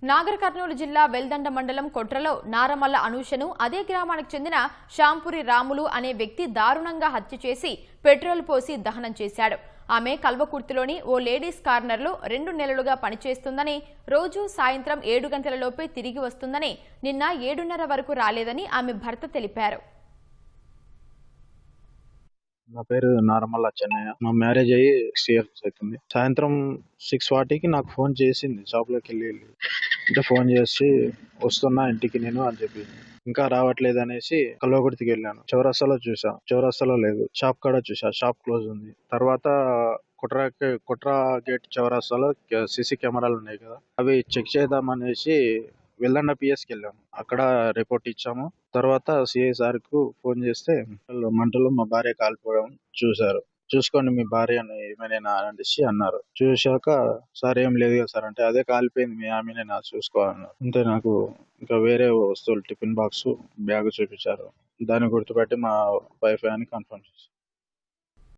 నాగర్ కర్నూలు జిల్లా వెల్దండ మండలం కొట్రలో నారమల్ల అనూషను అదే గ్రామానికి చెందిన షాంపురి రాములు అనే వ్యక్తి దారుణంగా హత్య చేసి పెట్రోల్ పోసి దహనం చేశాడు. ఆమె కల్వకుర్తిలోని ఓ లేడీస్ కార్నర్లో 2 నెలలుగా పనిచేస్తుందని, రోజు సాయంత్రం 7 గంటలలోపే తిరిగి వస్తుందని, నిన్న 7:30 వరకు రాలేదని ఆమె భర్త తెలిపారు. నా పేరు నారమల్ల చెన్నయ్య. మా మ్యారేజ్ అయ్యి 6 years అవుతుంది. సాయంత్రం 6:40కి నాకు ఫోన్ చేసింది. షాప్లోకి అంటే ఫోన్ చేసి వస్తున్నా ఇంటికి నేను అని చెప్పి, ఇంకా రావట్లేదు అనేసి కల్వకుర్తికి వెళ్ళాను. చౌరస్తాలో చూసా, చౌరస్తాలో లేదు. షాప్ కాడ చూసా, షాప్ క్లోజ్ ఉంది. తర్వాత కుట్రా గేట్ చౌరస్తాలో సీసీ కెమెరాలు ఉన్నాయి కదా, అవి చెక్ చేద్దామనేసి వెల్లండ పిఎస్కి వెళ్ళాము. అక్కడ రిపోర్ట్ ఇచ్చాము. తర్వాత సిఐ సార్ కు ఫోన్ చేస్తే మంటలో మా భార్య కాలిపోవడం చూశారు. చూసుకొని మీ భార్యని ఏమైనా అనేసి అన్నారు. చూశాక సార్ ఏం లేదు కదా సార్ అంటే, అదే కాలిపోయింది మీ ఆమెనే నా చూసుకోవాలన్నారు. అంటే నాకు ఇంకా వేరే వస్తువులు టిఫిన్ బాక్స్ బ్యాగ్ చూపించారు. దాన్ని గుర్తుపెట్టి మా వైఫ్ అని కన్ఫర్మ్ చేశారు.